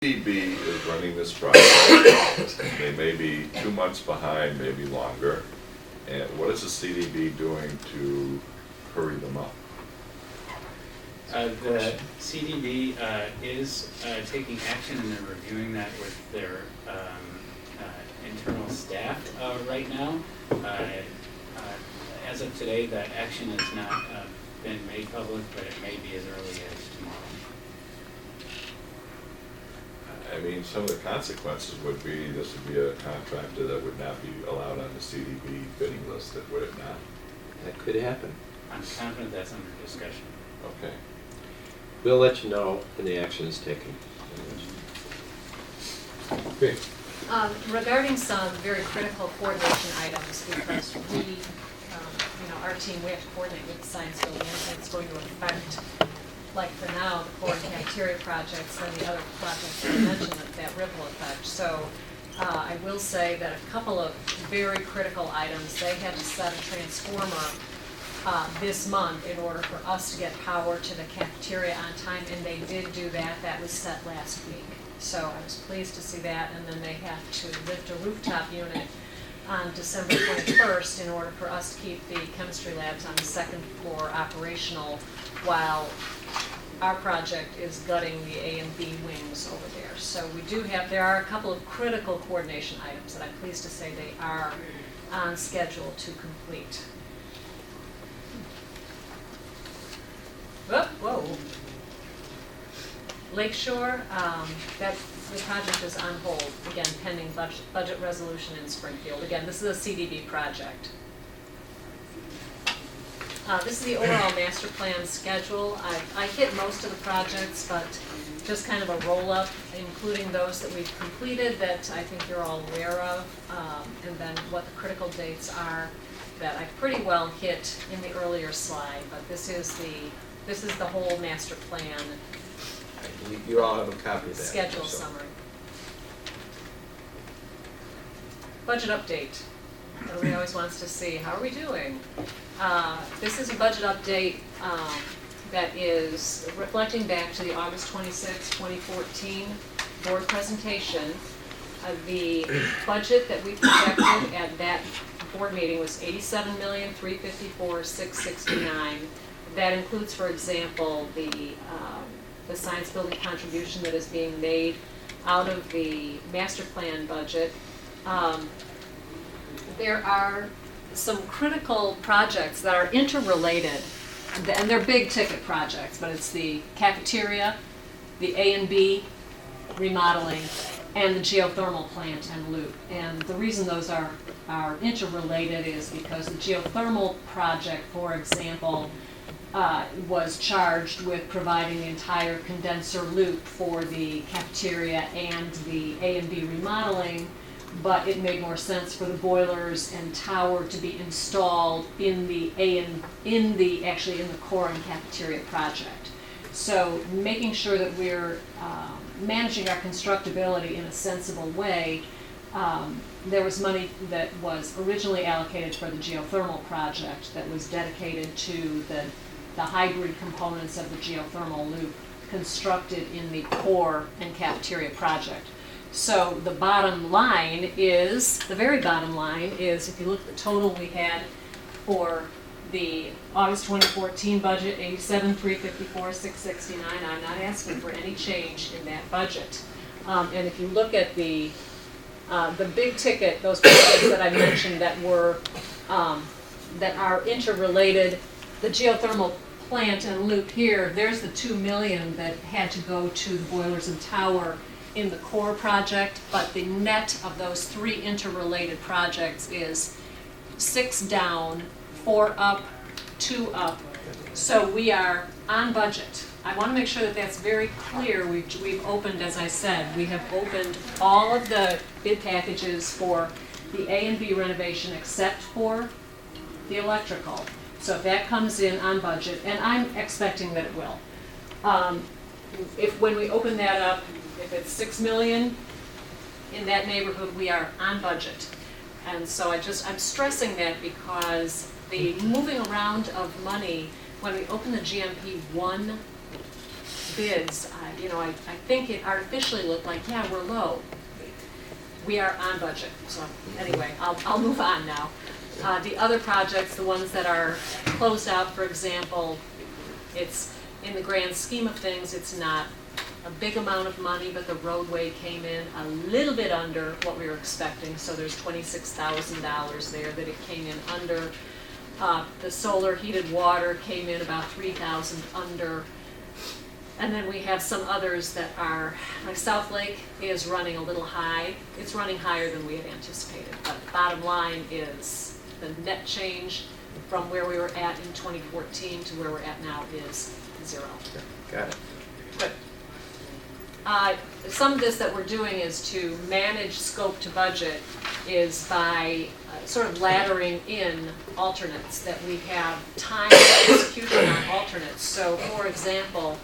CDB is running this project. They may be 2 months behind, maybe longer. And what is the CDB doing to hurry them up? The CDB is taking action, and they're reviewing that with their internal staff right now. As of today, that action has not been made public, but it may be as early as tomorrow. I mean, some of the consequences would be this would be a contractor that would not be allowed on the CDB bidding list, would it not? That could happen. I'm confident that's under discussion. Okay. We'll let you know when the action is taken. Great. Regarding some very critical coordination items, because we, our team, we have to coordinate with the science building, and it's going to affect, like for now, the core and cafeteria projects and the other projects that I mentioned, that ripple effect. So I will say that a couple of very critical items, they had to set a transformer this month in order for us to get power to the cafeteria on time, and they did do that. That was set last week. So I was pleased to see that, and then they have to lift a rooftop unit on December 21st in order for us to keep the chemistry labs on the second floor operational while our project is gutting the A and B wings over there. So we do have, there are a couple of critical coordination items that I'm pleased to say they are on schedule to complete. Whoa. Lakeshore, the project is on hold, again, pending budget resolution in Springfield. Again, this is a CDB project. This is the overall master plan schedule. I hit most of the projects, but just kind of a roll-up, including those that we've completed that I think you're all aware of, and then what the critical dates are that I pretty well hit in the earlier slide, but this is the whole master plan You all have a copy of that. schedule so. summary. Budget update. Everybody always wants to see, how are we doing? This is a budget update that is reflecting back to the August 26, 2014 board presentation. The budget that we projected at that board meeting was $87,354,669. That includes, for example, the science building contribution that is being made out of the master plan budget. There are some critical projects that are interrelated, and they're big ticket projects, but it's the cafeteria, the A and B remodeling, and the geothermal plant and loop. And the reason those are interrelated is because the geothermal project, for example, was charged with providing the entire condenser loop for the cafeteria and the A and B remodeling, but it made more sense for the boilers and tower to be installed in the actually in the core and cafeteria project. So making sure that we're managing our constructability in a sensible way, there was money that was originally allocated for the geothermal project that was dedicated to the hybrid components of the geothermal loop constructed in the core and cafeteria project. So the bottom line is, the very bottom line is, if you look at the total we had for the August 2014 budget, $87,354,669, I'm not asking for any change in that budget. And if you look at the big ticket, those projects that I mentioned that were, that are interrelated, the geothermal plant and loop here, there's the $2 million that had to go to the boilers and tower in the core project, but the net of those three interrelated projects is 6 down, 4 up, 2 up. So we are on budget. I want to make sure that that's very clear. We've opened, as I said, we have opened all of the bid packages for the A and B renovation except for the electrical. So if that comes in on budget, and I'm expecting that it will, when we open that up, if it's $6 million in that neighborhood, we are on budget. And so I'm stressing that because the moving around of money, when we open the GMP 1 bids, I think it artificially looked like, yeah, we're low. We are on budget, so anyway, I'll move on now. The other projects, the ones that are closed out, for example, it's, in the grand scheme of things, it's not a big amount of money, but the roadway came in a little bit under what we were expecting, so there's $26,000 there that it came in under. The solar heated water came in about $3,000 under. And then we have some others that are, like South Lake is running a little high. It's running higher than we had anticipated, but bottom line is the net change from where we were at in 2014 to where we're at now is 0. Got it. Good. Some of this that we're doing is to manage scope to budget is by sort of laddering in alternates, that we have time execution on alternates. So for example,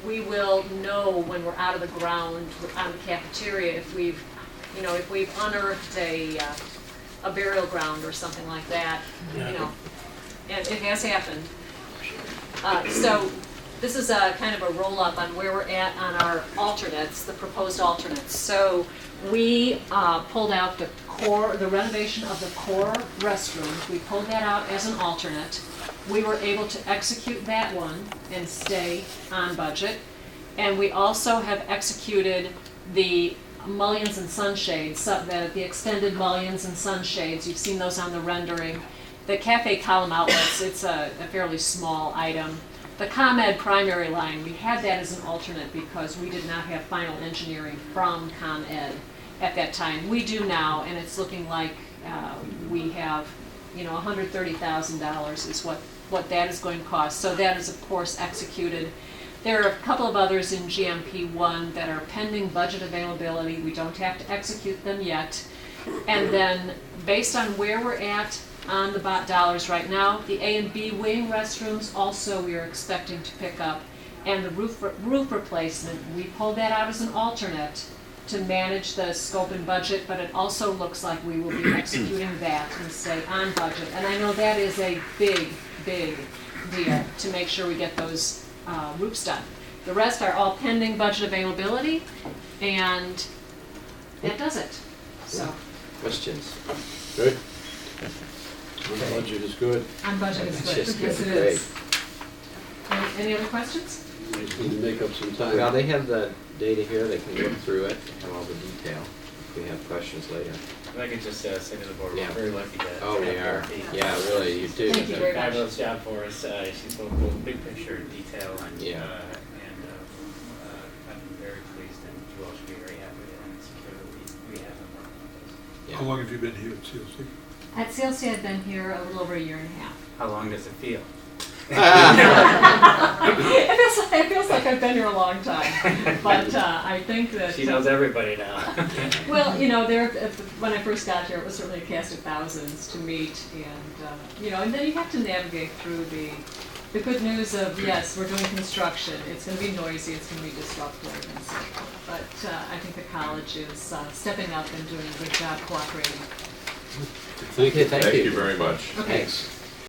we will know when we're out of the ground, out of the cafeteria, if we've unearthed a burial ground or something like that, and it has happened. So this is a kind of a roll-up on where we're at on our alternates, the proposed alternates. So we pulled out the renovation of the core restrooms. We pulled that out as an alternate. We were able to execute that one and stay on budget. And we also have executed the mullions and sunshades, the extended mullions and sunshades. You've seen those on the rendering. The cafe column outlets, it's a fairly small item. The ComEd primary line, we had that as an alternate because we did not have final engineering from ComEd at that time. We do now, and it's looking like we have, $130,000 is what that is going to cost. So that is, of course, executed. There are a couple of others in GMP1 that are pending budget availability. We don't have to execute them yet. And then, based on where we're at on the dollars right now, the A and B wing restrooms also we are expecting to pick up. And the roof replacement, we pulled that out as an alternate to manage the scope and budget, but it also looks like we will be executing that and stay on budget. And I know that is a big, big deal to make sure we get those roofs done. The rest are all pending budget availability, and that does it. So, Questions? Good. The budget is good. on budget is good. Just Yes, it great. is. Any other questions? We just need to make up some time. Well, they have the data here, they can look through it, have all the detail, if we have questions later. If I could just say to the board, Yeah. we're very lucky to Oh, we have are. Dorothy. Yeah, really, you do. Thank you She's very done a much. fabulous job for us. She's both full big picture detail and Yeah. I'm very pleased, and you all should be very happy with it. And it's clear that we have them working with us. Yeah. How long have you been here at CLC? At CLC, I've been here a little over a year and a half. How long does it feel? It feels like I've been here a long time, but I think that She knows everybody now. well, when I first got here, it was certainly a cast of thousands to meet, and and then you have to navigate through the good news of, yes, we're doing construction. It's going to be noisy. It's going to be disruptive, and so forth. But I think the college is stepping up and doing a good job cooperating. Thank you. Thank Thank you. you very much. Okay. Thanks.